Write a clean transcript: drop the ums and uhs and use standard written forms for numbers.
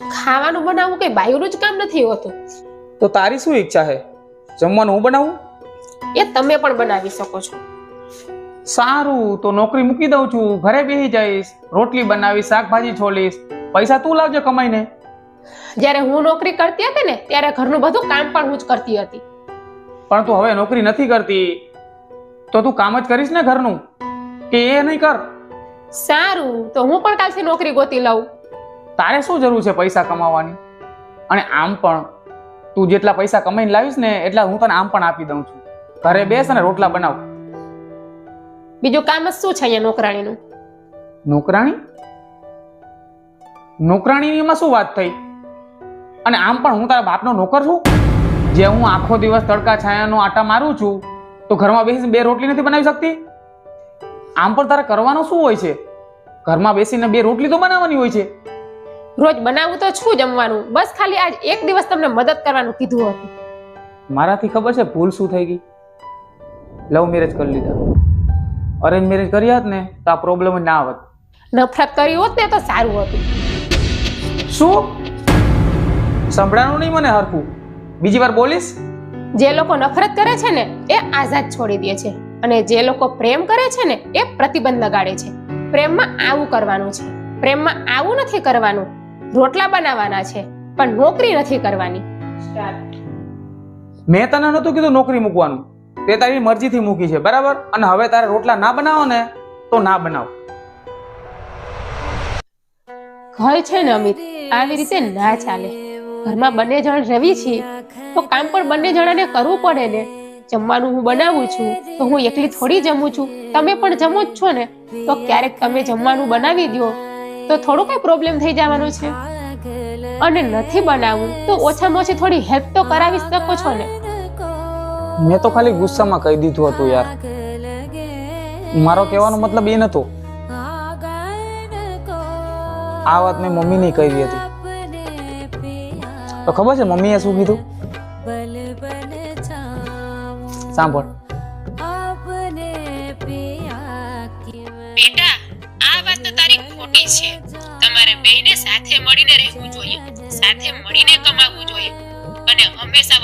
ખાવાનું બનાવવું કઈ બાયુનું જ કામ નથી હોતું. તો તારી શું ઈચ્છા છે? જમવાનું હું બનાવું? એ તમે પણ બનાવી શકો છો. સારું, તો નોકરી મૂકી દઉં છું, ઘરે બેસી જઈશ, રોટલી બનાવીશ, શાકભાજી છોલીશ, પૈસા તું લાવજે કમાઈને. જ્યારે હું નોકરી કરતી હતી ને ત્યારે ઘરનું બધું કામ પણ હું જ કરતી હતી. પણ તું હવે નોકરી નથી કરતી તો તું કામ જ કરીશ ને ઘરનું, કે એ નહીં કર? સારું, તો હું પણ કાલથી નોકરી ગોતી લઉં. તારે શું જરૂર છે પૈસા કમાવાની? અને આમ પણ તું જેટલા પૈસા કમાઈને લાવીશ ને એટલા હું તને આમ પણ આપી દઉં છું. ઘરે બેસ અને રોટલા બનાવ. બીજું કામ જ શું છે અહીંયા નોકરાણીનું? નોકરાણી? નોકરાણીમાં શું વાત થઈ? અને આમ પણ હું તારા બાપનો નોકર છું? જે હું આખો દિવસ તડકા છાયાનો આટા મારું છું તો ઘરમાં બેસીને 2 રોટલી નથી બનાવી શકતી? આમ પણ તારે કરવાનું શું હોય છે? ઘરમાં બેસીને 2 રોટલી તો બનાવવાની હોય છે. રોજ બનાવું તો છું જમવાનું, બસ ખાલી આજ એક દિવસ તમને મદદ કરવાનું કીધું હતું. મારાથી ખબર છે ભૂલ શું થઈ ગઈ? લવ મેરેજ કરી લીધા. અરેન્જ મેરેજ કર્યા હોત ને તો આ પ્રોબ્લેમ જ ના આવત. નફરત કરી હોત ને તો સારું હતું. શું સંભળાણું નહીં મને હરખું? બીજી વાર બોલીશ? જે લોકો નફરત કરે છે ને એ આઝાદ છોડી દે છે, અને જે લોકો પ્રેમ કરે છે ને એ પ્રતિબંધ લગાડે છે. પ્રેમમાં આવું કરવાનું છે, પ્રેમમાં આવું નથી કરવાનું. રોટલા બનાવવાના છે પણ નોકરી નથી કરવાની. મેં તને નહોતું કીધું નોકરી મૂકવાનું, તે તારી મરજીથી મૂકી છે, બરાબર? અને હવે તારે રોટલા ના બનાવો ને તો ના બનાવ. ઘર છે ને અમિત, આવી રીતે ના ચાલે. ઘરમાં બંને જણ રવી છીએ તો કામ પણ બંને જણાને કરવું પડે ને. જમવાનું હું બનાવું છું તો હું એકલી થોડી જમું છું, તમે પણ જમો જ છો ને. તો ક્યારેક તમે જમવાનું બનાવી દો તો થોડું કઈ પ્રોબ્લેમ થઈ જવાનો છે. અને નથી બનાવવું તો ઓછામાં ઓછી થોડી હેલ્પ તો કરાવી શકો છો ને. મેં તો ખાલી ગુસ્સામાં કહી દીધું હતું યાર. મારો કહેવાનો મતલબ એ નતો. આ વાત મેં મમ્મીને કહી હતી. તો ખબર છે મમ્મીએ શું કીધું? સાંભળ. બેટા, આ વાત તો તારી ખોટી છે. તમારે બેયને સાથે મળીને રહેવું જોઈએ, સાથે મળીને કમાવવું જોઈએ, અને હંમેશા